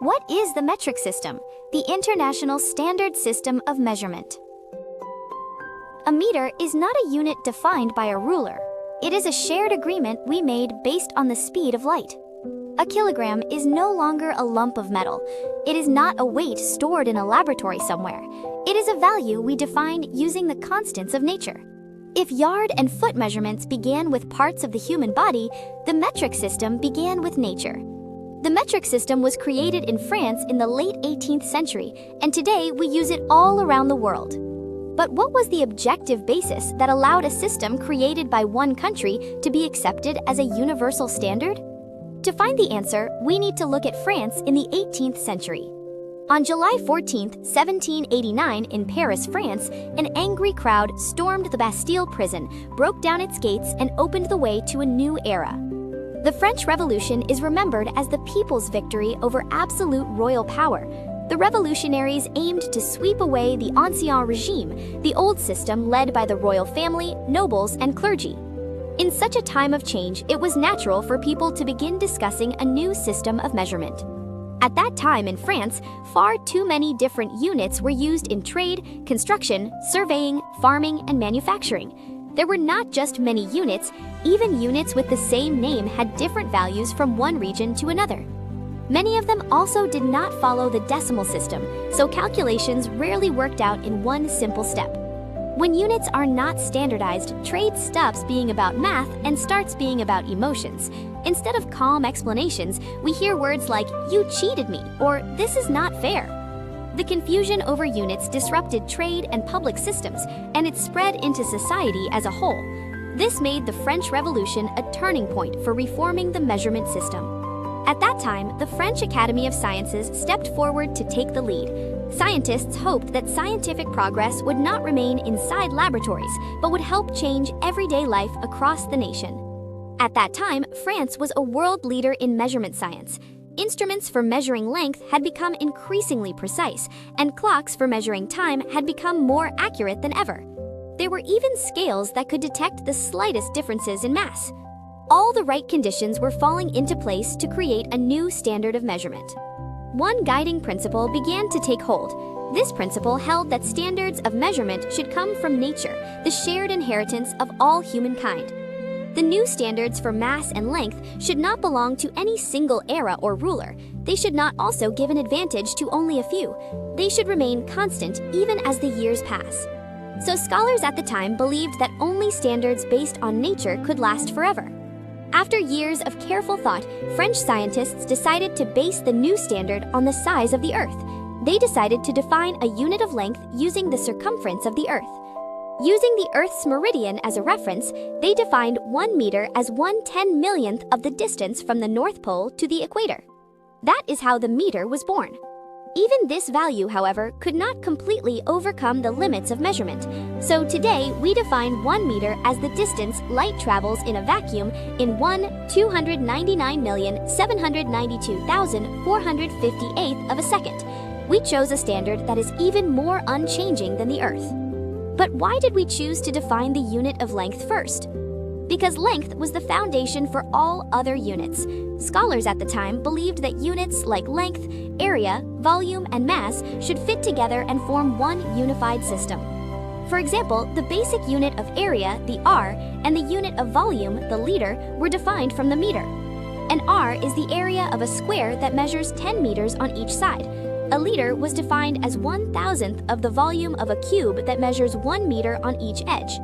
What is the metric system? The international standard system of measurement. A meter is not a unit defined by a ruler. It is a shared agreement we made based on the speed of light. A kilogram is no longer a lump of metal. It is not a weight stored in a laboratory somewhere. It is a value we defined using the constants of nature. If yard and foot measurements began with parts of the human body, the metric system began with nature. The metric system was created in France in the late 18th century, and today we use it all around the world. But what was the objective basis that allowed a system created by one country to be accepted as a universal standard? To find the answer, we need to look at France in the 18th century. On July 14, 1789, in Paris, France, an angry crowd stormed the Bastille prison, broke down its gates, and opened the way to a new era. The French Revolution is remembered as the people's victory over absolute royal power. The revolutionaries aimed to sweep away the ancien regime, the old system led by the royal family, nobles, and clergy. In such a time of change, it was natural for people to begin discussing a new system of measurement. At that time in France, far too many different units were used in trade, construction, surveying, farming, and manufacturing. There were not just many units, even units with the same name had different values from one region to another. Many of them also did not follow the decimal system, so calculations rarely worked out in one simple step. When units are not standardized, trade stops being about math and starts being about emotions. Instead of calm explanations, we hear words like, "You cheated me," or "This is not fair." The confusion over units disrupted trade and public systems, and it spread into society as a whole. This made the French Revolution a turning point for reforming the measurement system. At that time, the French Academy of Sciences stepped forward to take the lead. Scientists hoped that scientific progress would not remain inside laboratories, but would help change everyday life across the nation. At that time, France was a world leader in measurement science. Instruments for measuring length had become increasingly precise, and clocks for measuring time had become more accurate than ever. There were even scales that could detect the slightest differences in mass. All the right conditions were falling into place to create a new standard of measurement. One guiding principle began to take hold. This principle held that standards of measurement should come from nature, the shared inheritance of all humankind. The new standards for mass and length should not belong to any single era or ruler. They should not also give an advantage to only a few. They should remain constant even as the years pass. So scholars at the time believed that only standards based on nature could last forever. After years of careful thought, French scientists decided to base the new standard on the size of the Earth. They decided to define a unit of length using the circumference of the Earth. Using the Earth's meridian as a reference, they defined 1 meter as 1/10,000,000th of the distance from the North Pole to the equator. That is how the meter was born. Even this value, however, could not completely overcome the limits of measurement. So today, we define 1 meter as the distance light travels in a vacuum in 1,299,792,458th of a second. We chose a standard that is even more unchanging than the Earth. But why did we choose to define the unit of length first? Because length was the foundation for all other units. Scholars at the time believed that units like length, area, volume, and mass should fit together and form one unified system. For example, the basic unit of area, the R, and the unit of volume, the liter, were defined from the meter. An R is the area of a square that measures 10 meters on each side. A liter was defined as 1,000th of the volume of a cube that measures 1 meter on each edge.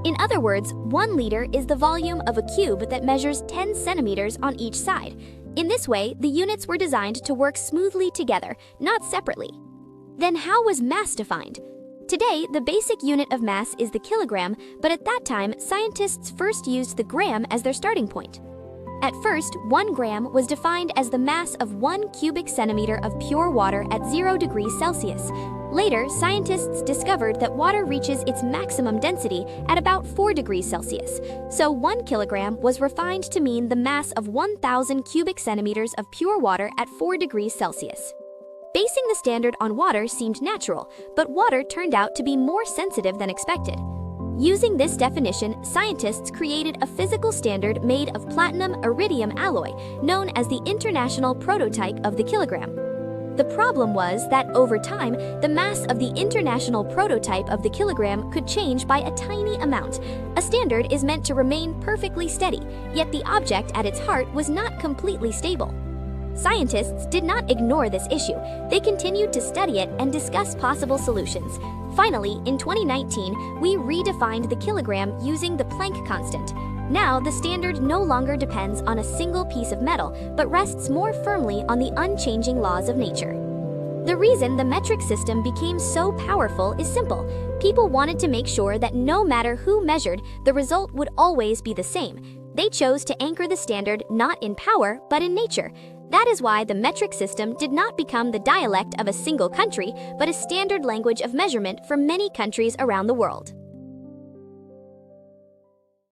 In other words, 1 liter is the volume of a cube that measures 10 centimeters on each side. In this way, the units were designed to work smoothly together, not separately. Then how was mass defined? Today, the basic unit of mass is the kilogram, but at that time, scientists first used the gram as their starting point. At first, 1 gram was defined as the mass of 1 cubic centimeter of pure water at 0 degrees Celsius. Later, scientists discovered that water reaches its maximum density at about 4 degrees Celsius. So 1 kilogram was refined to mean the mass of 1,000 cubic centimeters of pure water at 4 degrees Celsius. Basing the standard on water seemed natural, but water turned out to be more sensitive than expected. Using this definition, scientists created a physical standard made of platinum-iridium alloy, known as the International Prototype of the Kilogram. The problem was that over time, the mass of the international prototype of the kilogram could change by a tiny amount. A standard is meant to remain perfectly steady, yet the object at its heart was not completely stable. Scientists did not ignore this issue. They continued to study it and discuss possible solutions. Finally, in 2019, we redefined the kilogram using the Planck constant. Now, the standard no longer depends on a single piece of metal, but rests more firmly on the unchanging laws of nature. The reason the metric system became so powerful is simple. People wanted to make sure that no matter who measured, the result would always be the same. They chose to anchor the standard not in power, but in nature. That is why the metric system did not become the dialect of a single country, but a standard language of measurement for many countries around the world.